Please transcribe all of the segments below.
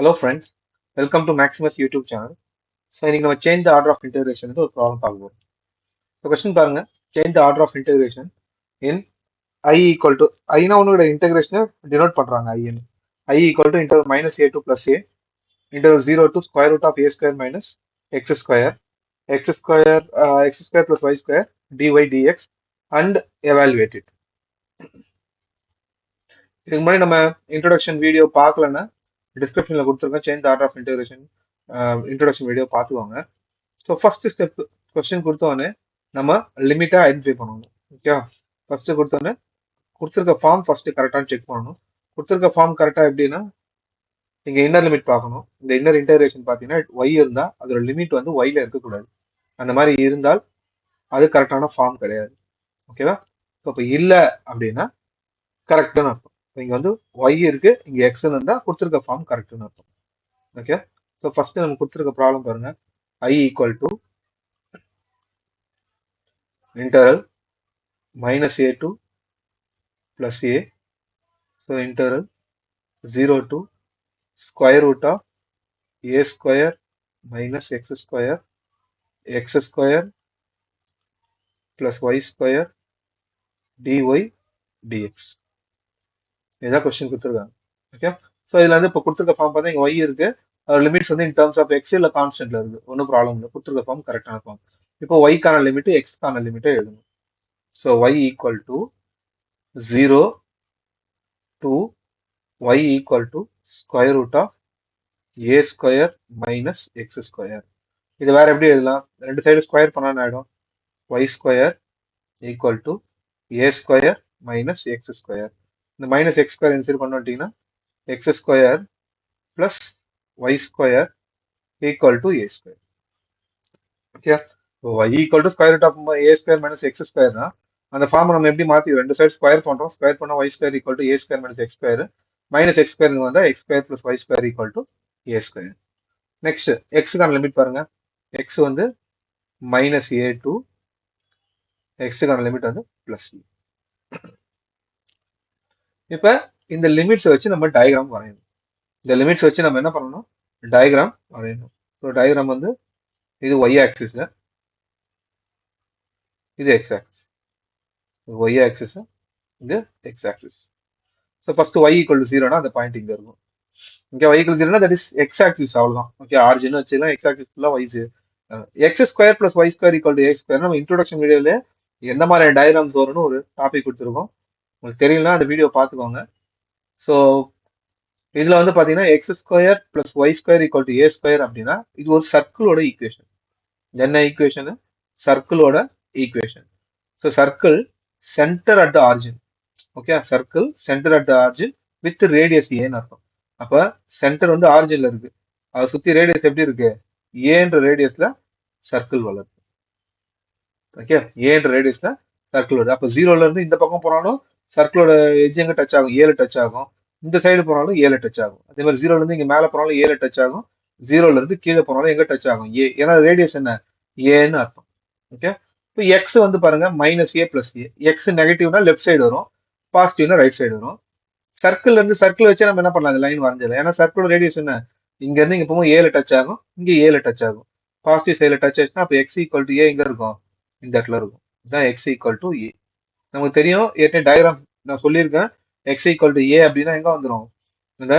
Hello friends, welcome to Maximus YouTube channel. So இன்னைக்கு நம்ம change the order of integration ஒரு problem பார்க்க போறோம். இப்போ கொஸ்டின் பாருங்க, change the order of integration in I equal to I னா உன்னோட இன்டகிரேஷனை டினோட் பண்றாங்க I ன்னு. I equal to integral minus a2 plus a integral 0 to square root of a square minus x square x square plus y square dy dx and evaluate it. இதுக்கு முன்னாடி நம்ம introduction video பார்க்கலன்னா டிஸ்கிரிப்ஷனில் கொடுத்துருக்கேன் change order of integration introduction video பார்த்துவாங்க. So first step question கொடுத்தோடனே நம்ம லிமிட்டை ஐடென்டிஃபை பண்ணணும். ஓகே, ஃபர்ஸ்ட் கொடுத்தோடனே கொடுத்துருக்க ஃபார்ம் ஃபர்ஸ்ட் கரெக்டானு செக் பண்ணணும். கொடுத்துருக்க ஃபார்ம் கரெக்டாக எப்படின்னா நீங்கள் இன்னர் லிமிட் பார்க்கணும். இந்த இன்னர் இன்டகிரேஷன் பார்த்தீங்கன்னா ஒய் இருந்தால் அதோட லிமிட் வந்து ஒய்ல இருக்கக்கூடாது. அந்த மாதிரி இருந்தால் அது கரெக்டான ஃபார்ம் கிடையாது. ஓகேவா? ஸோ இப்போ இல்லை அப்படின்னா கரெக்டுன்னு அர்த்தம். இங்கே வந்து ஒய் இருக்கு, இங்கே எக்ஸ்ன்னு இருந்தால் கொடுத்துருக்க ஃபார்ம் கரெக்டுன்னு அர்த்தம். ஓகே, ஸோ ஃபர்ஸ்ட் நம்ம கொடுத்துருக்க ப்ராப்ளம் பாருங்க. I equal to integral minus a2 plus a, so integral 0 to square root of a square minus x square plus y square dy dx. இதுதான் கொஸ்டின் கொடுத்துருக்காங்க. ஓகே, ஸோ இதில் வந்து இப்போ கொடுத்துருக்க form பார்த்தா இங்கே ஒய் இருக்கு, லிமிட்ஸ் வந்து இன் டர்ம்ஸ் ஆஃப் எக்ஸ் இல்லை கான்ஸ்டன்ட்ல இருக்கு, ஒன்றும் ப்ராப்ளம் இல்லை. கொடுத்துருக்க ஃபார்ம் கரெக்டான ஃபார்ம். இப்போ ஒய்க்கான லிமிட் எக்ஸ்க்கான லிமிட்டை எழுதணும். So y equal to 0 to y equal to square root of a square minus x square. இது வேற எப்படி எழுதலாம்? ரெண்டு சைடு ஸ்கொயர் பண்ணா ஆயிடும். y square equal to a square minus x square. இந்த மைனஸ் எக்ஸ் ஸ்கொயர் இன்சைட் பண்ணிட்டீங்கன்னா x square plus y square equal to a square. Okay, y equal to square root of a square minus x square தான். அந்த form நம்ம எப்படி மாற்றி ரெண்டு side square பண்ணுறோம். Square பண்ணால் y square equal to a square minus x square minus x square வந்தால் x square plus y square equal to a square. Next எக்ஸுக்கான லிமிட் பாருங்க. எக்ஸ் வந்து மைனஸ் a2, எக்ஸுக்கான லிமிட் வந்து பிளஸ் e. இப்போ இந்த லிமிட்ஸ் வச்சு நம்ம டயக்ராம் வரையணும். இந்த லிமிட்ஸ் வச்சு நம்ம என்ன பண்ணணும்? டயக்ராம் வரையணும். ஸோ டயக்ராம் வந்து இது y ஆக்சிஸ், இது எக்ஸ் ஆக்சிஸ். y ஆக்சிஸ், இது x axis. So first y equal to 0னா அந்த பாயிண்ட் இங்கே இருக்கும். இங்கே y ஈக்குவல் 0னா தட் இஸ் எக்ஸ் ஆக்சிஸ், அவ்வளோதான். ஓகே, ஆர்ஜின் வச்சுக்கலாம், எக்ஸ் ஆக்சிஸ் ஃபுல்லாக y x square plus y square equal to a square. நம்ம இன்ட்ரோடக்ஷன் வீடியோவில் எந்த மாதிரி டயக்ராம்ஸ் வரும்னு ஒரு டாபிக் கொடுத்துருக்கோம். உங்களுக்கு தெரியலனா அந்த வீடியோ பார்த்துக்கோங்க. ஸோ இதில் வந்து பார்த்தீங்கன்னா x square plus y square equal to a square அப்படின்னா இது ஒரு சர்க்கிளோட ஈக்குவேஷன். என்ன ஈக்குவேஷனு? சர்க்கிளோட equation. So circle centre at the origin. Okay, circle centre at the origin with radius ஏன்னு அர்த்தம். அப்போ சென்டர் வந்து ஆர்ஜின்ல இருக்கு, அதை சுற்றி ரேடியஸ் எப்படி இருக்கு? ஏன்ற ரேடியஸ்ல சர்க்கிள் வளருது. ஓகே, ஏன்ற ரேடியஸ்ல சர்க்கிள் வருது. அப்போ 0ல இருந்து இந்த பக்கம் போனாலும் சர்க்கிளோட எட்ஜ் எங்க டச் ஆகும்? ஏல டச் ஆகும். இந்த சைடு போனாலும் ஏல டச் ஆகும். அதே மாதிரி 0ல இருந்து இங்க மேல போனாலும் ஏல டச் ஆகும். 0ல இருந்து கீழே போனாலும் எங்க டச் ஆகும்? ஏ. ஏன்னா ரேடியஸ் என்ன? ஏன்னு அர்த்தம். ஓகே, இப்போ எக்ஸ் வந்து பாருங்க minus A plus A. X நெகட்டிவ்னா left side வரும், பாசிட்டிவ்னா ரைட் சைடு வரும். சர்க்கிள் இருந்து சர்க்கிள் வச்சு நம்ம என்ன பண்ணலாம்? லைன் வரைஞ்சிடலாம். ஏன்னா சர்க்கிளோட ரேடியஸ் என்ன? இங்க இருந்து இங்க போகும்போது ஏல டச் ஆகும், இங்க ஏல டச் ஆகும். பாசிட்டிவ் சைட்ல டச் ஆச்சுன்னா அப்போ எக்ஸ் ஈக்குவல் டு ஏ எங்க இருக்கும்? இந்த இடத்துல இருக்கும். இதுதான் எக்ஸ் ஈக்குவல் டு ஏ. நமக்கு தெரியும், ஏற்கனவே டயக்ராம் நான் சொல்லியிருக்கேன். எக்ஸ் ஈக்குவல் டு ஏ அப்படின்னா எங்க வந்துடும்? இந்த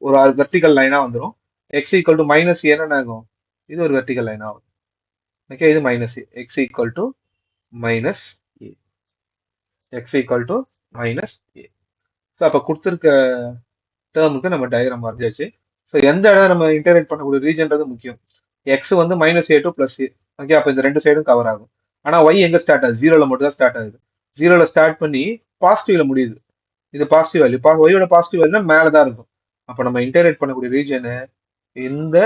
ஒரு வெர்டிகல் லைனா வந்துடும். எக்ஸ் ஈக்குவல் டு மைனஸ் ஏன்னா என்ன ஆகும்? இது ஒரு வெர்டிகல் லைனா ஆகும். ஓகே, இது minus A. X equal to minus A. X equal to minus A. So அப்போ கொடுத்துருக்க டேர்முக்கு நம்ம டயக்ராம் வரைஞ்சாச்சு. ஸோ எந்த இடம் நம்ம இன்டர்நெட் பண்ணக்கூடிய ரீஜன்றது முக்கியம். எக்ஸ் வந்து minus A two plus A. Okay, அப்போ இந்த ரெண்டு சைடும் கவர் ஆகும். ஆனால் ஒய் எங்க ஸ்டார்ட் ஆகுது? 0ல மட்டும் தான் ஸ்டார்ட் ஆகுது. 0ல ஸ்டார்ட் பண்ணி பாசிட்டிவ்ல முடியுது. இது பாசிட்டிவ் வேல்யூ. ஒய்யோட பாசிட்டிவ் வேல்யூனா மேலே தான் இருக்கும். அப்போ நம்ம இன்டர்நெட் பண்ணக்கூடிய ரீஜனு இந்த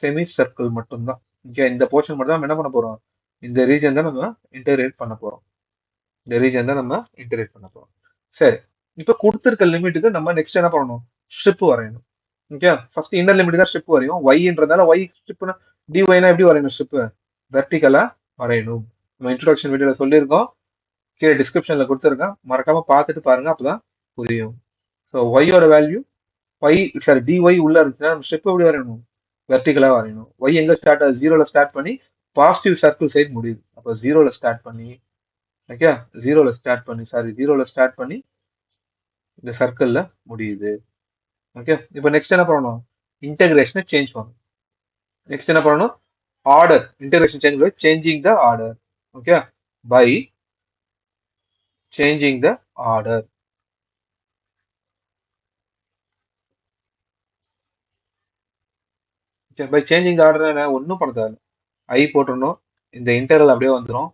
செமி சர்க்கிள் மட்டும்தான். ஓகே, இந்த போர்ஷன் மட்டும் தான் நம்ம என்ன பண்ண போறோம்? இந்த ரீஜன் தான் நம்ம இன்டர்நெட் பண்ண போறோம். இந்த ரீஜன் தான் நம்ம இன்டர்நெட் பண்ண போறோம். சரி, இப்போ கொடுத்துருக்க லிமிட்டுக்கு நம்ம நெக்ஸ்ட் என்ன பண்ணணும்? ஸ்ட்ரிப் வரையணும். ஓகே, ஃபர்ஸ்ட் இன்னர் லிமிட் தான் ஸ்ட்ரிப் வரையும். ஒய்ன்றதால ஒய் ஸ்ட்ரிப்னா டிஒய்னா எப்படி வரையணும்? ஸ்ட்ரிப் வெர்டிகலா வரையணும். நம்ம இன்ட்ரோடக்ஷன் வீடியோல சொல்லியிருக்கோம், கீழே டிஸ்கிரிப்ஷன்ல கொடுத்துருக்கேன், மறக்காம பார்த்துட்டு பாருங்க, அப்பதான் புரியும். ஸோ ஒய்யோட வேல்யூ y சாரி dy உள்ள இருக்குன்னா நம்ம ஸ்டெப் எப்படி வரையணும்? வெர்டிகலா வரையணும். y எங்க ஸ்டார்ட் ஆகுது? ஜீரோல ஸ்டார்ட் பண்ணி பாசிட்டிவ் சர்க்கிள் சைடு முடியுது. அப்போ ஜீரோல ஸ்டார்ட் பண்ணி ஓகே ஜீரோல ஸ்டார்ட் பண்ணி இந்த சர்க்கிள்ல முடியுது. ஓகே இப்போ நெக்ஸ்ட் என்ன பண்ணணும்? இன்டகிரேஷனை சேஞ்ச் பண்ணணும். நெக்ஸ்ட் என்ன பண்ணணும்? Order integration change by changing the order. Okay by changing the order. By changing the order என்ன ஒன்றும் பண்ண தேவை. ஐ போட்டுடணும். இந்த இன்டர்வல் அப்படியே வந்துடும்.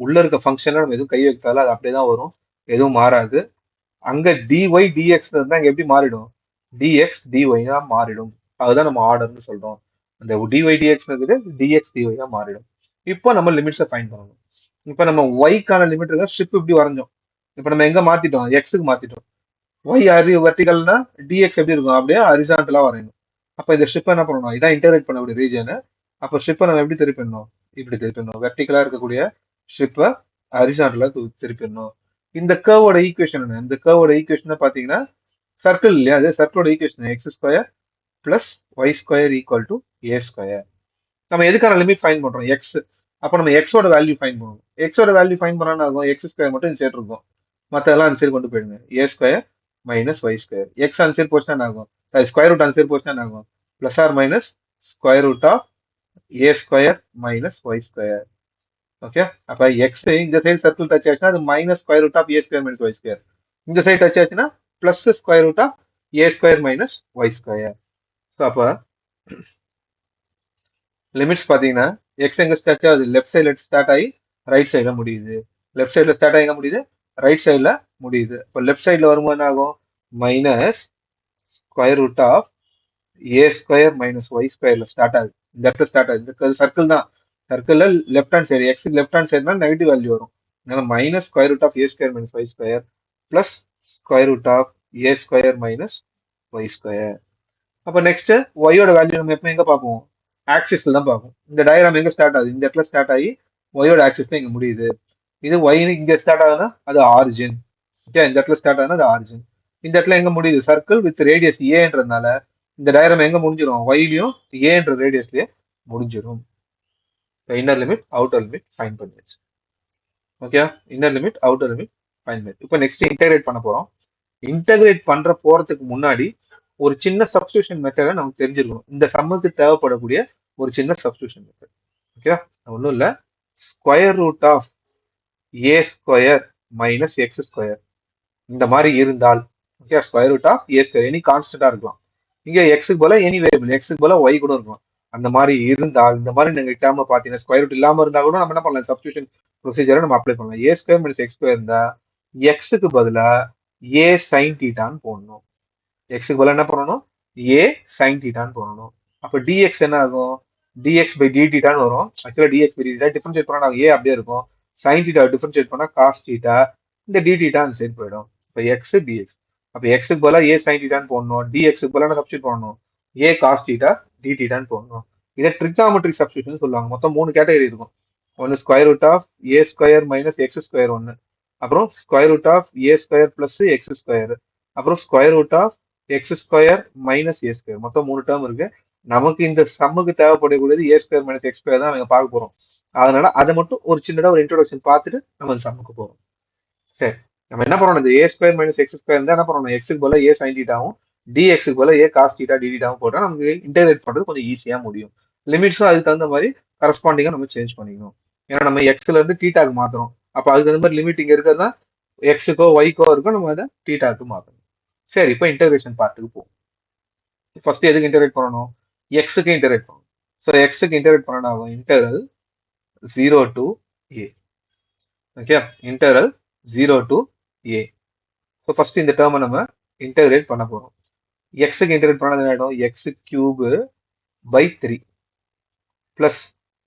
உள்ள இருக்க ஃபங்க்ஷன்ல நம்ம எதுவும் கை வைத்தாலும் அது அப்படியே தான் வரும், எதுவும் மாறாது. அங்க டிஒய் டிஎக்ஸ் இருந்தா இங்க எப்படி மாறிடும்? டிஎக்ஸ் டிஒய்யா மாறிடும். அதுதான் நம்ம ஆர்டர்னு சொல்றோம். அந்த டிஒய் டிஎக்ஸ் இருக்குது, டிஎக்ஸ் டிஒய்யா மாறிடும். இப்போ நம்ம லிமிட்ஸை ஃபைன் பண்ணணும். இப்போ நம்ம ஒய்க்கான லிமிட் இருக்கா ஸ்ட்ரிப் இப்படி வரைஞ்சோம். இப்போ நம்ம எங்க மாத்திட்டோம்? எக்ஸுக்கு மாத்திட்டோம். ஒய் வெர்டிகல்னா டிஎக்ஸ் எப்படி இருக்கும்? அப்படியே ஹரிசாண்டலா வரையணும். அப்ப இந்த ஸ்ட்ரிப் என்ன பண்ணணும்? இதான் இன்டகிரேட் பண்ணக்கூடிய ரீஜன். அப்ப ஸ்ட்ரிப்பை நம்ம எப்படி திருப்பிடணும்? இப்படி திருப்பிடணும். வெர்டிகலா இருக்கக்கூடிய ஸ்ட்ரிப்பை ஹரிசாண்டலா திருப்பிடணும். இந்த கர்வோட ஈக்குவேஷன் என்ன? இந்த கர்வோட ஈக்குவேஷன் பாத்தீங்கன்னா சர்க்கிள் இல்லையா? அதே சர்க்கிளோட equation x square plus y square equal to a square. நம்ம எதுக்கான லிமிட் ஃபைன் பண்றோம்? எக்ஸ். அப்ப நம்ம எக்ஸோட வேல்யூ ஃபைன் பண்ணுவோம். எக்ஸோட வேல்யூ ஃபைன் பண்ணா ஆகும் எக்ஸ் ஸ்கொயர் மட்டும் சேர்த்து இருக்கும். மற்றெல்லாம் ஆன்சர் கொண்டு போயிடுங்க. A square minus y square. X answer போச்சுன்னா என்ன ஆகும்? ஸ்கொயர் ரூட் ஆன்சர் போச்சுன்னா என்ன ஆகும்? Plus or minus square root of a square minus y square. Okay அப்ப எக்ஸ் இந்த சைடு சர்க்கிள் டச் ஆச்சுன்னா அது minus square root of a square minus y square. இந்த சைடு டச் ஆச்சுன்னா plus square root of a square minus y square. So அப்போ limits பார்த்தீங்கன்னா x எங்க start ஆகுது? லெஃப்ட் சைடில் ஸ்டார்ட் ஆகி ரைட் சைடில் முடியுது. லெஃப்ட் சைடில் ஸ்டார்ட் ஆகி எங்க முடியுது? ரைட் சைடில் முடியுது. இப்போ லெஃப்ட் சைடில் வரும்போது என்ன ஆகும்? Minus square root of a square minus y ஸ்கொயர்ல ஸ்டார்ட் ஆகுது. இந்த இடத்துல ஸ்டார்ட் ஆகுது. இந்த சர்க்கிள் தான். சர்க்கிள்ல left hand side x left hand சைடுனா நெகட்டிவ் வேல்யூ வரும். அதனால minus square root of a square minus y square plus square root of a square minus y square. அப்போ நெக்ஸ்ட் ஒய்யோட வேல்யூ நம்ம எப்போ எங்க பார்ப்போம்? ஆக்சிஸ்ல தான் பார்ப்போம். இந்த டயக்ராம் எங்க ஸ்டார்ட் ஆகுது? இந்த இடத்துல ஸ்டார்ட் ஆகி ஒய்யோட ஆக்சிஸ் தான் இங்க முடியுது. இது ஒய் இங்க ஸ்டார்ட் ஆகுதுன்னா அது ஆரிஜின். ஓகே இந்த இடத்துல ஸ்டார்ட் ஆகுதுன்னா அது ஆரிஜின். இந்த இடத்துல எங்க முடியுது? சர்க்கிள் வித் ரேடியஸ் ஏன்றதுனால இந்த டயக்ராம் எங்க முடிஞ்சிடும்? ஒய்லயும் ஏன்ற ரேடியஸ்லயே முடிஞ்சிடும். Inner limit outer limit find பண்ணிடுச்சு. Okay inner limit outer limit find பண்ணி இப்போ நெக்ஸ்ட் இன்டகிரேட் பண்ண போறோம். இன்டகிரேட் பண்ற போறதுக்கு முன்னாடி ஒரு சின்ன சப்ஸ்டியூஷன் மெத்தடை நமக்கு தெரிஞ்சிருக்கணும். இந்த சம்முக்கு தேவைப்படக்கூடிய ஒரு சின்ன சப்ஸ்டியூஷன் மெத்தட். ஓகே ஒன்றும் இல்லை, square root of a square minus x square இந்த மாதிரி இருந்தால் okay square root of a square any கான்ஸ்டன்டா இருக்கலாம். இங்க எக்ஸுக்கு போல எனி வேரியபிள் எக்ஸுக்கு போல ஒய் கூட இருக்கும். அந்த மாதிரி இருந்தால் இந்த மாதிரி நீங்க டேர்ம் பாத்தீங்கன்னா ஸ்கொயர் ரூட் இல்லாம இருந்தா கூட நம்ம என்ன பண்ணலாம்? சப்ஸ்டியூஷன் ப்ரொசீஜரை நம்ம அப்ளை பண்ணலாம். ஏ ஸ்கொயர் மைனஸ் எக்ஸ் ஸ்கொயர் இருந்தா எக்ஸுக்கு பதிலா ஏ சைன் தீட்டான்னு போடணும். எக்ஸுக்கு பதிலா என்ன பண்ணணும்? ஏ சைன் தீட்டான்னு போடணும். அப்ப டிஎக்ஸ் என்ன ஆகும்? டிஎக்ஸ் பை டிடிட்டான்னு வரும். ஆக்சுவலா டிஎக்ஸ் பை டிடிட்டா டிஃபரன்ஷியேட் பண்ணா ஏ அப்படியே இருக்கும். சைன் தீட்டா டிஃபரன்ஷியேட் பண்ணா காஸ் தீட்டா, இந்த டிடிட்டா அந்த சைடு போயிடும். இப்போ எக்ஸ் டிஎக்ஸ். அப்போ எக்ஸுக்கு பதிலாக ஏ சைன் தீட்டான்னு போடணும். டிஎக்ஸுக்கு பதிலாக சப்ஸ்டியூட் பண்ணணும். ஏ காஸ் தீட்டா டிடிட்டான்னு போடணும். இதை ட்ரிக்னாமெட்ரிக் சப்ஸ்டியூஷன் சொல்லுவாங்க. மொத்தம் 3 கேட்டகரி இருக்கும். ஒன்று square root of a square minus x square ஒன்று, அப்புறம் square root of a square plus x square, அப்புறம் square root of x square minus a square. மொத்தம் 3 டேர்ம் இருக்கு. நமக்கு இந்த சம்முக்கு தேவைப்படக்கூடியது a square minus x square தான் நம்ம பார்க்க போறோம். அதனால அதை மட்டும் ஒரு சின்னதா ஒரு இன்ட்ரோடக்ஷன் பார்த்துட்டு நம்ம சம்முக்கு போறோம். சரி நம்ம என்ன பண்ணணும்? இந்த a square minus x square இருந்தா என்ன பண்ணணும்? எக்ஸுக்கு போல ஏ சைன் தீட்டாவும் டிஎக்ஸுக்கு போல ஏ காஸ் தீட்டா டிடிட்டாவும் போட்டா நமக்கு இன்டகிரேட் பண்றது கொஞ்சம் ஈஸியா முடியும். லிமிட்ஸும் அதுக்கு தகுந்த மாதிரி கரஸ்பாண்டிங்கா நம்ம சேஞ்ச் பண்ணிக்கணும். ஏன்னா நம்ம எக்ஸ்ல இருந்து டீட்டாக்கு மாத்துறோம். அப்ப அதுக்கு தகுந்த மாதிரி லிமிட் இங்க இருக்கிறதா எக்ஸுக்கோ ஒய்க்கோ இருக்கும், நம்ம அதை டீட்டாக்கு மாத்தணும். சரி இப்போ இன்டகிரேஷன் பார்ட்டுக்கு போவோம். ஃபர்ஸ்ட் எதுக்கு இன்டகிரேட் பண்ணணும்? எக்ஸுக்கு இன்டகிரேட் பண்ணணும். ஸோ எக்ஸுக்கு இன்டகிரேட் பண்ணணும் ஆகும் integral 0 to a. Okay integral 0 to a. So first இந்த டேர்மை நம்ம இன்டகிரேட் பண்ண போறோம். எக்ஸுக்கு இன்டகிரேட் பண்ணது என்ன ஆகிடும்? எக்ஸ் கியூபு பை 3 பிளஸ்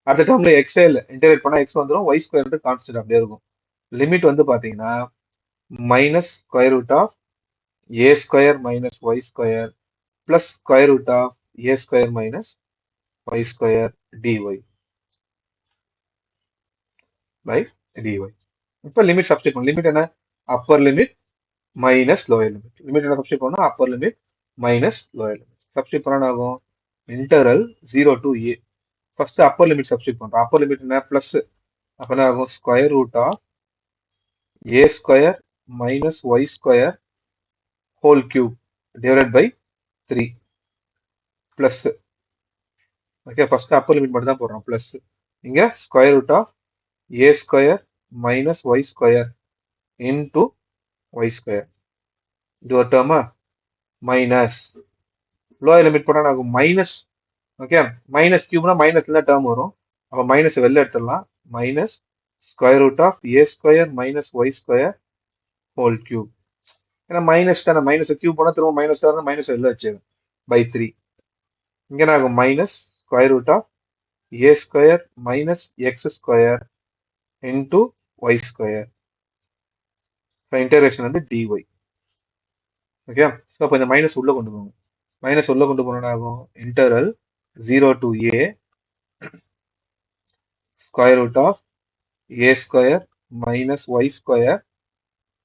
அடுத்த டேர்ம்ல எக்ஸே இல்லை, இன்டகிரேட் பண்ணா எக்ஸ் வந்துடும், ஒய் ஸ்கொயர் கான்ஸ்டன்ட் அப்படியே இருக்கும். லிமிட் வந்து பாத்தீங்கன்னா minus square root of a square minus y square plus square root of a square minus y square dy by dy. இப்போ limit substitute பண்ணணும். லிமிட் என்ன? Upper limit minus lower limit. Limit என்ன substitute பண்ணணும்? Upper limit minus lower limit substitute பண்ண ஆகும் integral 0 to a first upper limit substitute பண்றோம் upper limit என்ன plus அப்ப என்ன ஆகும் square root of a square minus y square whole cube divided by 3 plus okay first upper limit மட்டும் தான் போடுறோம் பிளஸ் இங்க square root of a square minus y square into y square இது ஒரு டேர்மா மைனஸ் லோயர் லிமிட் போட்டால் ஆகும் minus okay minus கியூப்னா மைனஸ்ல டேர்ம் வரும் அப்போ மைனஸ் வெளில எடுத்துடலாம் minus square root of a square minus y square whole cube ஏன்னா மைனஸ் தானே மைனஸ் கியூப் போனால் திரும்ப மைனஸ் தான் மைனஸ் வெளில வச்சிடும் பை 3 இங்கே என்ன ஆகும் minus square root of a square minus x square into y square integration வந்து டிஒய் ஓகே ஸோ அப்போ இந்த மைனஸ் உள்ள கொண்டு போங்க மைனஸ் உள்ள கொண்டு போனோம்னா ஆகும் integral 0 to a square root of a square minus y square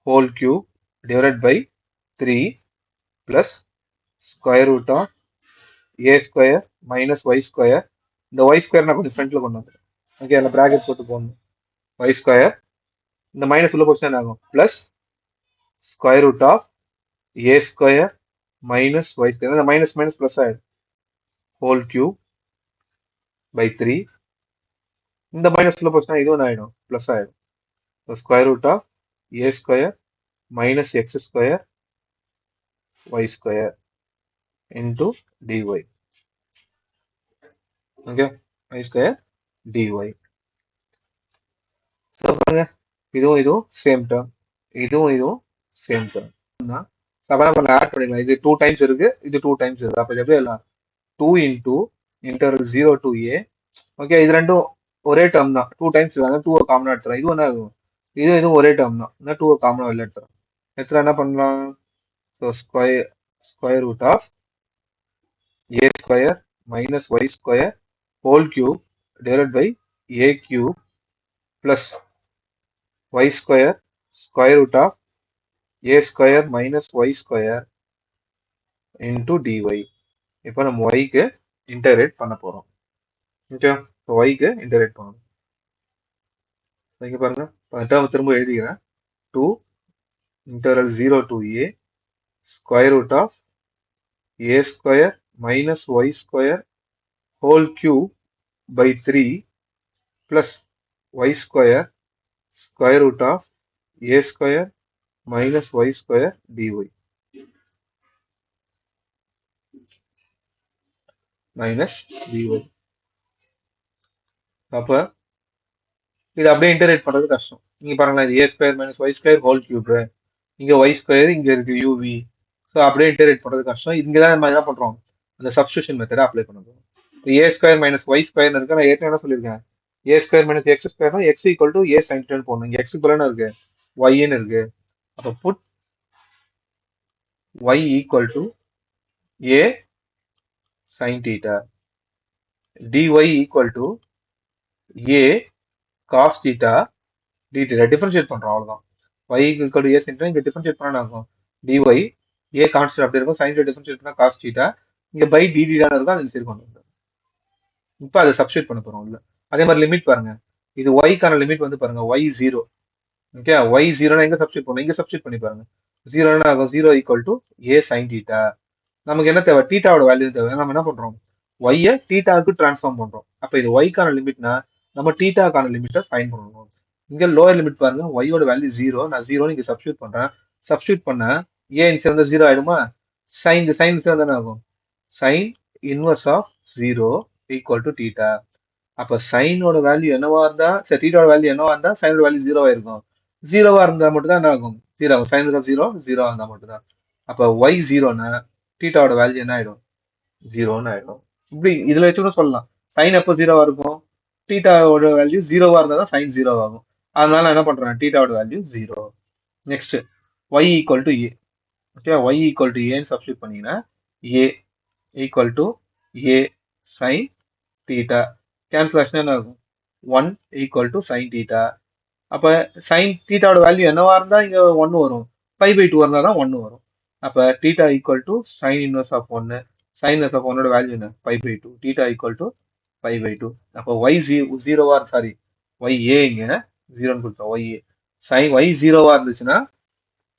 whole cube divided by 3 plus square root of a square minus y square இந்த ஒய் ஸ்கொயர் நான் கொஞ்சம் ஃப்ரண்ட்ல கொண்டு வந்துடும் ஓகே அதில் ப்ராக்கெட் போட்டு போடணும் ஒய் ஸ்கொயர் இந்த மைனஸ் உள்ள போச்சு என்ன ஆகும் plus square root of a square minus y square இந்த மைனஸ் மைனஸ் பிளஸ் ஆயிடும் ஹோல் கியூப் பை 3 இந்த மைனஸ் உள்ள போச்சுன்னா இது ஒன்று ஆயிடும் பிளஸ் ஆயிடும் square root of a square minus x square y square into dy okay y square dy so பாருங்க இதுவும் சேம் டேர்ம் இதுவும் சேம் டேர்ம் அப்போ நம்ம ஆட் பண்ணிக்கலாம் இது 2 டைம்ஸ் இருக்கு இது 2 டைம்ஸ் இருக்கு அப்போ எப்படி எல்லாம் 2 into interval 0 to a okay இது ரெண்டும் ஒரே டேர்ம் தான் 2 டைம்ஸ் இருக்காங்க 2 காமனா எடுத்துறேன் இது என்ன ஆகும் இதுவும் ஒரே டேர்ம் தான் 2 காமனா வெளில எடுத்துறேன் எடுத்துற என்ன பண்ணலாம் so square root of a square minus y square whole cube divided by a cube plus y square square root of a square minus y square into dy இப்போ நம்ம ஒய்க்கு இன்டகிரேட் பண்ண போறோம் ஓகே இப்போ ஒய்க்கு இன்டகிரேட் பண்ணணும் இங்க பாருங்க டேர்ம் திரும்ப எழுதிக்கிறேன் 2 interval 0 to a square root of a square minus y square whole cube by 3 plus y square square root of a square minus y square d y minus d y அப்போ இது அப்படியே இன்டகிரேட் பண்றது கஷ்டம் நீங்க பாருங்களேன் இது a square minus y square whole cube இங்க y square இங்க இருக்கு யூவி ஸோ அப்படியே இன்டகிரேட் பண்றது கஷ்டம் இங்க தான் நம்ம என்ன பண்றோம் அந்த சப்ஸ்டியூஷன் மெத்தடை அப்ளை பண்ணுறோம் a square minus y square இருக்கு நான் ஏற்கனவே என்ன சொல்லியிருக்கேன் ஏ ஸ்கொயர் மைனஸ் எக்ஸ் ஸ்கொயர்னா x equal to a sine then போடணும் இங்க எக்ஸ் ஈக்குவல் இருக்கு ஒய்ன்னு இருக்கு அப்போ put y equal to a sine theta dy equal to a cos theta d theta differentiate பண்றோம் அவ்வளவுதான் y equal to a sine இங்க டிஃபரன்ஷியேட் பண்ணா இருக்கும் dy ஏ கான்ஸ்டன்ட் அப்படி இருக்கும் சைன் டிஃபரன்ஷியேட் பண்ணா காஸ் தீட்டா இங்க பை டிடிடான்னு இருக்கும் அது சரி கொண்டு வந்து இப்போ அதை சப்ஸ்டியூட் பண்ண போறோம் இல்ல அதே மாதிரி லிமிட் பாருங்க இது y-க்கான லிமிட் வந்து பாருங்க y 0 ஓகே y 0னா எங்க சப்ஸ்டியூட் பண்ணணும் இங்க சப்ஸ்டியூட் பண்ணி பாருங்க 0னா ஆகும் 0 equal to a sine theta நமக்கு என்ன தேவை தீட்டாவோட வேல்யூ தேவை நம்ம என்ன பண்றோம் y-ய தீட்டாவுக்கு டிரான்ஸ்ஃபார்ம் பண்றோம் அப்ப இது y-க்கான லிமிட்னா நம்ம தீட்டாக்கான லிமிட்டை ஃபைண்ட் பண்ணணும் இங்க லோயர் லிமிட் பாருங்க ஒய்யோட வேல்யூ 0 நான் 0 இங்க சப்ஸ்டியூட் பண்றேன் சப்ஸ்டியூட் பண்ண ஏ சேர்ந்த 0 ஆயிடுமா சைன் சேர்ந்தா ஆகும் sine inverse of 0 equal to theta அப்ப சைனோட வேல்யூ என்னவா இருந்தா சரி தீட்டாவோட வேல்யூ என்னவா இருந்தா சைனோட வேல்யூ 0 ஆயிருக்கும் 0வா இருந்தா மட்டும் தான் என்ன ஆகும் 0 ஆகும் சைன் ஆஃப் 0 இருந்தா மட்டும் தான் அப்ப y 0னா தீட்டாவோட வேல்யூ என்ன ஆயிடும் 0ன்னு ஆயிடும் இப்படி இதுல வச்சு கூட சொல்லலாம் சைன் எப்போ 0வா இருக்கும் தீட்டாவோட வேல்யூ 0வா இருந்தா தான் சைன் 0 ஆகும் அதனால என்ன பண்றேன் தீட்டாவோட value 0 next y equal to a okay y equal to ஏன்னு சப்ஸ்டியூட் பண்ணீங்கன்னா a equal to a sine theta cancellation என்ன ஆகும் 1 ஈக்குவல் டு சைன் தீட்டா அப்ப சைன் தீட்டாவோட வேல்யூ என்னவா இருந்தா இங்க 1 வரும் 5/2 இருந்தா தான் 1 வரும் அப்போ theta equal to sine inverse of ஒன்று. சைன் இன்வர்ஸ் ஆஃப் ஒன்னோட வேல்யூ என்ன? 5/2. Theta equal to 5/2. அப்போ ஒய் ஜீரோவா, சாரி ஒய் ஏ இங்க ஜீரோன்னு கொடுத்தோம். ஒய் ஏ சைன் ஒய் ஜீரோவா இருந்துச்சுன்னா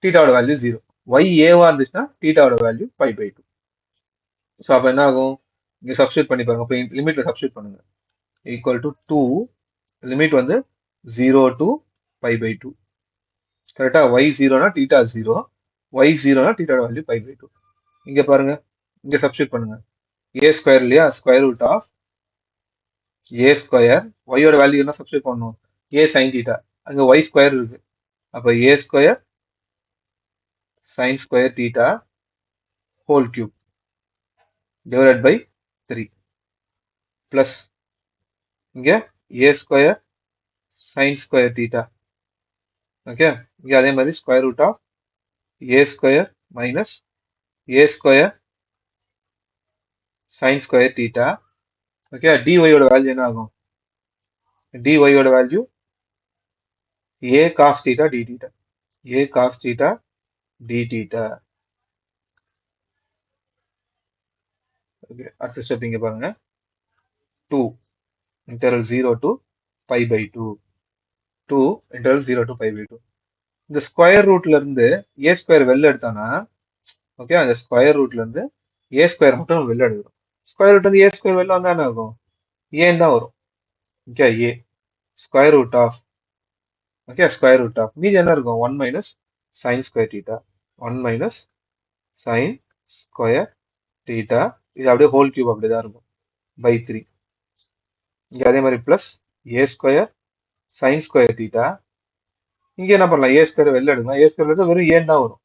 தீட்டாவோட வேல்யூ 0. ஒய் ஏவா இருந்துச்சுன்னா தீட்டாவோட வேல்யூ 5/2. ஸோ அப்போ என்ன ஆகும்? இங்கே சப்ஸ்டியூட் பண்ணி பாருங்க. இப்போ லிமிட்ல சப்ஸ்டியூட் பண்ணுங்க. ஈக்குவல் டு 2, லிமிட் வந்து 0 to 5/2. கரெக்டா? ஒய் ஜீரோனா தீட்டா 0, ஒய் ஜீரோனா தீட்டாவோட வேல்யூ 5/2. இங்க பாருங்க, இங்க சப்ஸ்டியூட் பண்ணுங்க. ஏ ஸ்கொயர் இல்லையா? Square root of a square, ஒய்யோட வேல்யூ என்ன சப்ஸ்டியூட் பண்ணணும்? ஏ சைன் தீட்டா, அங்க ஒய் ஸ்கொயர் இருக்கு. அப்போ a square sine square theta whole cube divided by 3 plus இங்க a square sine square theta. Okay, இங்க அதே மாதிரி square root of a square minus a square sine square theta. Okay, டிஒயோட value என்ன ஆகும்? டிஒயோட value a cos theta d theta, a cos theta d theta. Okay, அடுத்த step இங்க பாருங்க. 2 இன்டர்வல் 0 to π/2. 2 interval 0 to π/2. இந்த ஸ்கொயர் ரூட்ல இருந்து ஏ ஸ்கொயர் வெளில எடுத்தானா, ஓகே, அந்த ஸ்கொயர் ரூட்ல இருந்து ஏ ஸ்கொயர் மட்டும் நம்ம வெளில எடுக்கிறோம். ஸ்கொயர் ரூட்ல இருந்து ஏ ஸ்கொயர் வெளில வந்தா என்ன ஆகும்? ஏன்னு தான் வரும். Okay, a square root of, okay, square root of மீதி என்ன இருக்கும்? 1 minus sine square theta, 1 minus sine square theta. இது அப்படியே ஹோல் கியூப் அப்படிதான் இருக்கும் பை 3. இங்க அதே மாதிரி plus a square sine square theta. இங்க என்ன பண்ணலாம்? ஏ ஸ்கொயர் வெளில எடுக்கலாம். ஏ ஸ்கொயர் எடுத்து வெறும் ஏன் தான் வரும்.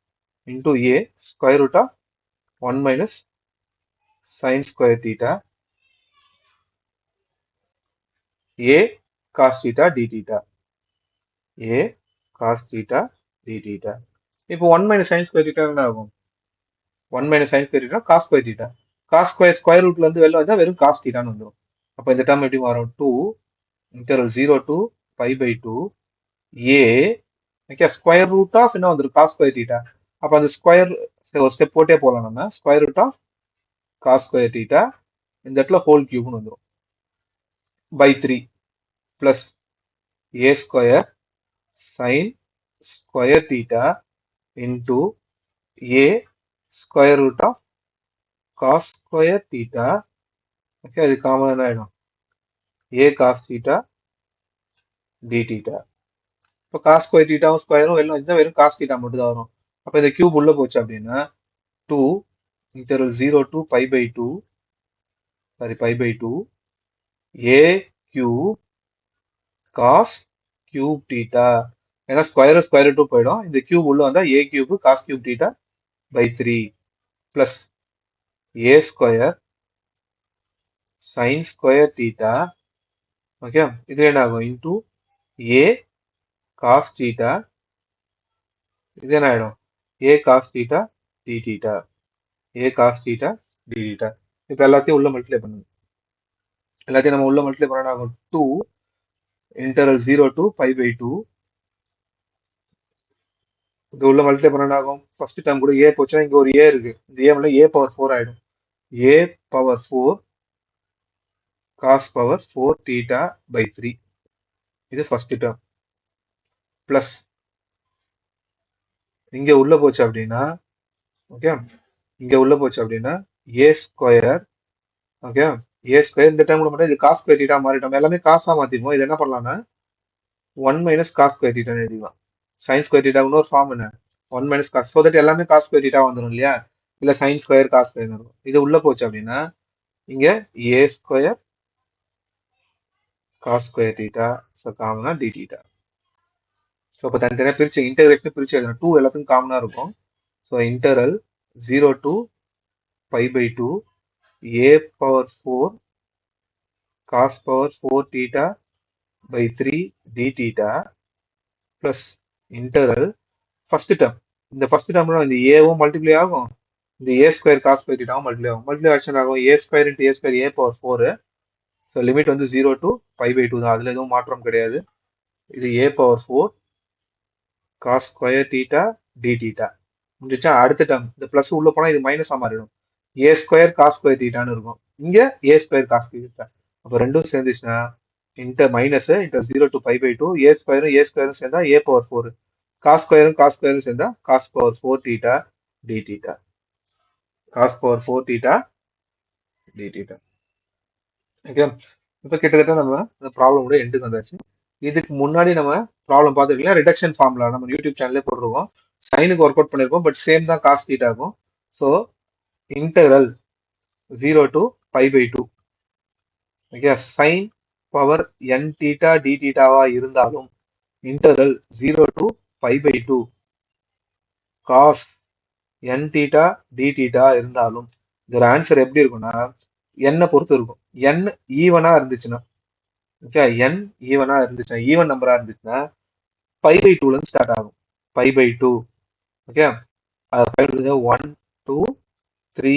Into a square root of 1 minus sine square theta a cos theta d theta, a cos theta d theta. இப்போ 1 மைனஸ் சைன் ஸ்கொயர் தீட்டா என்ன ஆகும்? 1 minus sine square theta cos square theta. Cos square square ரூட்ல இருந்து வெளில வந்தா வெறும் cos தீட்டான்னு வந்துடும். அப்போ இந்த டேர்ம் எப்படி வரும்? 2 interval 0 to π/2 a, okay, square root of என்ன வந்துடும்? Cos square theta. அப்போ அந்த ஸ்கொயர் ஒரு ஸ்டெப் போட்டே போகலாம் நம்ம. Square root of cos square theta, இந்த இடத்துல ஹோல் கியூப்னு வந்துடும் by 3 plus a square sine square theta into a square root of cos square theta. Okay, அது காமன் என்ன ஆயிடும்? A cos theta d theta. இப்போ காஸ் ஸ்கொயர் தீட்டாவும் ஸ்கொயரும் எல்லாம் இருந்தால் வெறும் காஸ் தீட்டா மட்டும் தான் வரும். அப்போ இந்த கியூப் உள்ள போச்சு அப்படின்னா 2 interval 0 to π/2, sorry π/2 a cube cos cube theta. ஏன்னா ஸ்கொயர் ஸ்கொயர் ரூட்டும் போயிடும். இந்த கியூப் உள்ள வந்தா a cube cos cube theta by 3 plus a square sine square theta. Okay, இது என்ன ஆகும்? இன்டூ ஏ காஸ் தீட்டா, இது என்ன ஆயிடும்? A cos theta d theta, a cos theta d theta. இப்போ எல்லாத்தையும் உள்ள மல்டிப்ளை பண்ணுங்க. எல்லாத்தையும் நம்ம உள்ள மல்டிப்ளை பண்ண ஆகும். 2 இன்டர்வல் 0 to π/2. இது உள்ள மல்டிப்ளை பண்ண ஆகும். ஃபர்ஸ்ட் டேர்ம் கூட ஏ போச்சுன்னா இங்க ஒரு ஏ இருக்கு. இந்த ஏ மேல ஏ பவர் 4 ஆயிடும். A power 4 cos power 4 theta by 3. இது ஃபர்ஸ்ட் டேர்ம் பிளஸ் இங்க உள்ள போச்சு அப்படின்னா, ஓகே, இங்க உள்ள போச்சு அப்படின்னா ஏ ஸ்கொயர், ஓகே, ஏ ஸ்கொயர் இந்த டைம்ல மட்டும் இது காஸ் ஸ்கொயர் தீட்டா மாறிட்டோம். எல்லாமே காசா மாத்திப்போம். இது என்ன பண்ணலாம்னா 1 மைனஸ் காஸ் ஸ்கொயர் தீட்டான்னு எழுதிக்கலாம். சைன் ஸ்கொயர் தீட்டா இன்னொரு ஃபார்ம் என்ன? 1 மைனஸ் காஸ், ஸோ தட் எல்லாமே காஸ் ஸ்கொயர் தீட்டா வந்துடும் இல்லையா? இல்ல சைன் ஸ்கொயர் காஸ் ஸ்கொயர் வரும். இது உள்ள போச்சு அப்படின்னா இங்க a square cos square theta, so காமனா டி தீட்டா. ஸோ இப்போ தனித்தனியாக பிரிச்சு இன்டகிரேஷன் பிரிச்சு எழுதணும். 2 எல்லாத்துக்கும் காமனா இருக்கும். So integral 0 to π/2 a power 4 cos power 4 theta by 3 d theta plus integral first term. இந்த ஃபர்ஸ்ட் டேர்ம்ல இந்த ஏவும் மல்டிப்ளை ஆகும், இந்த ஏ ஸ்கொயர் காஸ் ஸ்கொயர் தீட்டாவும் மல்டிப்ளை ஆகும். மல்டிப்ளை ஆக்ஷன் ஆகும் a square into a square a power 4. So limit வந்து 0 to π/2 தான். அதுல எதுவும் மாற்றம் கிடையாது. இது a power 4 cos square theta d theta. முடிஞ்சிச்சா? அடுத்த டேர்ம் இந்த பிளஸ் உள்ள போனா இது மைனஸா மாறிடும். ஏ ஸ்கொயர் காஸ் ஸ்கொயர் தீட்டான்னு இருக்கும். இங்க ஏ ஸ்கொயர் காஸ் தீட்டா. அப்போ ரெண்டும் சேர்ந்துச்சுன்னா integral minus integral 0 to π/2 a ஸ்கொயரும் சேர்ந்தா ஏ பவர் 4 காஸ் ஸ்கொயரும் சேர்ந்தா cos power 4 theta d theta cos power 4 theta d theta. Okay, இப்போ கிட்டத்தட்ட நம்ம இந்த ப்ராப்ளமோட எண்டுக்கு வந்தாச்சு. இதுக்கு முன்னாடி நம்ம ப்ராப்ளம் பார்த்துருக்கீங்க, ரிடக்ஷன் ஃபார்முலா நம்ம யூடியூப் சேனல்லே போட்டிருக்கோம். சைனுக்கு ஒர்க் அவுட் பண்ணியிருக்கோம், பட் சேம் தான் காஸ் தீட்டா இருக்கும். So integral 0 to π/2 okay, sine power n theta d தீட்டாவா இருந்தாலும் integral 0 to π/2 cos n theta d theta இருந்தாலும் இதோட ஆன்சர் எப்படி இருக்கும்னா என்னை பொறுத்து இருக்கும். என் ஈவனா இருந்துச்சுன்னா, ஓகே, என் ஈவனா இருந்துச்சுன்னா, ஈவன் நம்பரா இருந்துச்சுன்னா π/2ல இருந்து ஸ்டார்ட் ஆகும். π/2 ஓகே, அது 1 2 3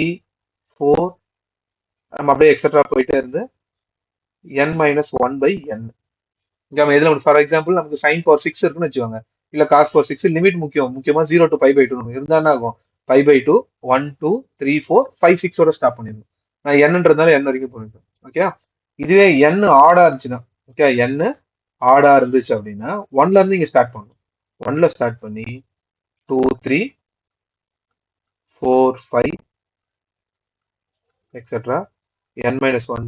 4 நம்ம அப்படியே எக்ஸெட்ரா போயிட்டே இருந்து n-1/n. நம்ம எதுல ஃபார் எக்ஸாம்பிள் நமக்கு சைன் பவர் 6 இருக்குன்னு வச்சுக்கோங்க, இல்ல காஸ் பவர் 6 லிமிட் முக்கியமா 0 to π/2 இருந்தா என்ன ஆகும்? π/2 1 2 3 4 5 6ஓட ஸ்டாப் பண்ணிடணும். நான் என்னன்றதுனால n வரைக்கும் போயிருக்கேன். ஓகே, இதுவே n ஆடா இருந்துச்சுன்னா, ஓகே, n ஆடா இருந்துச்சு அப்படின்னா 1ல இருந்து இங்க ஸ்டார்ட் பண்ணணும். 1ல ஸ்டார்ட் பண்ணி 2 3 4 5 எக்ஸெட்ரா n-1/n.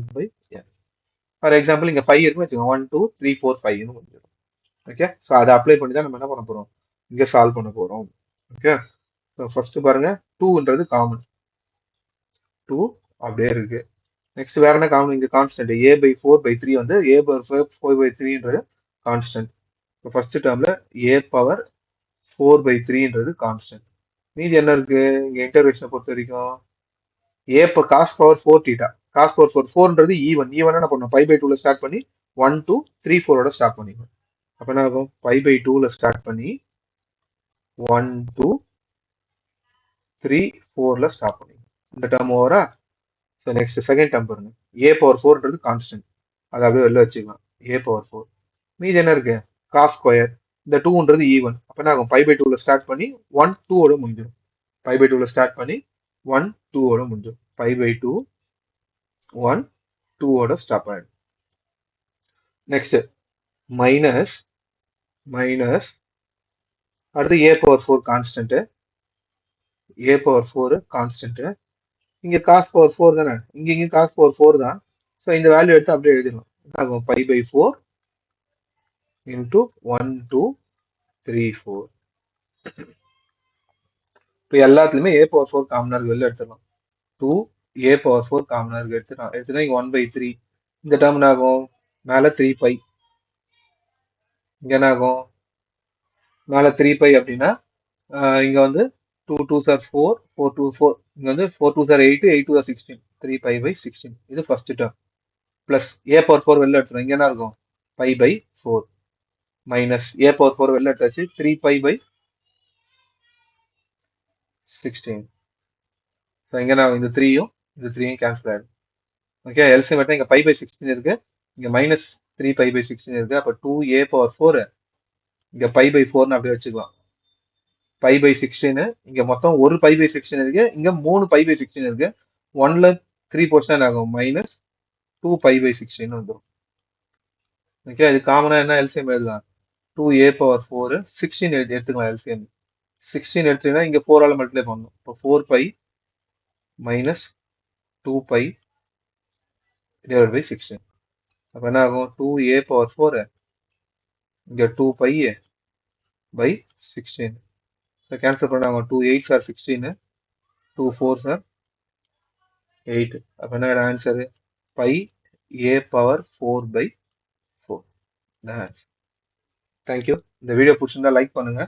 ஃபார் எக்ஸாம்பிள் இங்க 5 இருக்குன்னு வச்சுக்கோங்க, 1 2 3 4 5ன்னு முடிஞ்சிடும். ஓகே, ஸோ அதை அப்ளை பண்ணி தான் நம்ம என்ன பண்ண போறோம், இங்க சால்வ் பண்ண போறோம். ஓகே, ஸோ ஃபர்ஸ்ட் பாருங்க 2ன்றது காமன், 2 அப்படியே இருக்கு. நெக்ஸ்ட் வேற என்ன காமன், இங்க கான்ஸ்டன்ட் a/4/3 வந்து a/4/3ன்றது கான்ஸ்டன்ட். இப்போ ஃபர்ஸ்ட் டேர்ம்ல a/4/3ன்றது கான்ஸ்டன்ட். மீதி என்ன இருக்கு இங்க இன்டர்வேஷனை பொறுத்த வரைக்கும் ஏ இப்போ cos power 4 theta, cos power 4ன்றது ஈவன் என்ன பண்ணணும், π/2ல ஸ்டார்ட் பண்ணி 1 2 3 4ஓட ஸ்டார்ட் பண்ணிக்கணும். அப்ப என்ன ஆகும், π/2ல ஸ்டார்ட் பண்ணி 1 2 3 4ல ஸ்டார்ட் பண்ணிக்கணும். இந்த டேர்ம் ஓவரா. ஸோ நெக்ஸ்ட் செகண்ட் டேர்ம் பாருங்க, a/4ன்றது கான்ஸ்டன்ட், அதை அப்படியே வெளில வச்சுக்கலாம். a/4 மீதி என்ன இருக்கு, காஸ் ஸ்கொயர். இந்த 2ன்றது ஈவன், அப்ப என்ன ஆகும், π/2ல ஸ்டார்ட் பண்ணி 1 2ஓட முடிஞ்சிடும். π/2ல ஸ்டார்ட் பண்ணி 1 2ஓட முடிஞ்சிடும். π/2 1 2ஓட ஸ்டாப் ஆயிடும். நெக்ஸ்ட் மைனஸ் அடுத்து a/4 கான்ஸ்டன்ட், a/4 கான்ஸ்டன்ட். இங்க காஸ் பவர் 4 தானே, இங்க காஸ் பவர் 4 தான். ஸோ இந்த வேல்யூ எடுத்து அப்படியே எழுதிடலாம். ஆகும் π/4 இன்டூ 1 2 3 4. இப்போ எல்லாத்துலயுமே a/4 காமனா இருக்கு, வெளில எடுத்துடலாம். 2 a/4 காமனா இருக்கு, எடுத்துனா இங்க 1/3. இந்த டேர்ம் ஆகும் மேல 3π, இங்க என்ன ஆகும் மேல 3π அப்படின்னா இங்க வந்து 2 2s are 4 4 2 4, இங்க வந்து 4 2s are 8 8 2 are 16, 3π/16. இது ஃபர்ஸ்ட் டேர்ம். பிளஸ் a/4 வெளில எடுத்துரும், இங்க என்ன இருக்கும் π/4 மைனஸ் a/4 வெளில எடுத்தாச்சு 3π/16. ஸோ இங்க நான் இந்த 3யும் கேன்சல் ஆயிடும். ஓகே, எல்சிஎம் எடுத்தா இங்க π/16 இருக்கு, இங்க மைனஸ் 3π/16 இருக்கு. அப்ப 2a/4 இங்க π/4ன்னு அப்படியே வச்சுக்கலாம். π/16 இங்க மொத்தம் ஒரு π/16 இருக்கு, இங்க 3 π/16 இருக்கு. 1ல 3 போர்ஷன் என்ன ஆகும், மைனஸ் 2π/16 வந்துடும். ஓகே, இது காமனா என்ன எல்சிஎம் எழுதலாம், 2a/4 16 எடுத்துக்கலாம் எல்சிஎம். 16 எடுத்தீங்கன்னா இங்க 4ஆல மல்டிப்ளை பண்ணணும். இப்போ 4π மைனஸ் 2π/16. அப்ப என்ன ஆகும், 2a/4 இங்க 2π/16. கேன்சல் பண்ணாங்க, 2 8s are 16, 2 4s are 8. அப்ப என்ன ஆன்சர், πa/4/4. தேங்க்யூ. இந்த வீடியோ பிடிச்சிருந்தா லைக் பண்ணுங்க.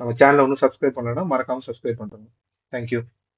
நம்ம சேனலை ஒன்றும் சப்ஸ்கிரைப் பண்ணலன்னா மறக்காம சப்ஸ்கிரைப் பண்ணுறோங்க. தேங்க்யூ.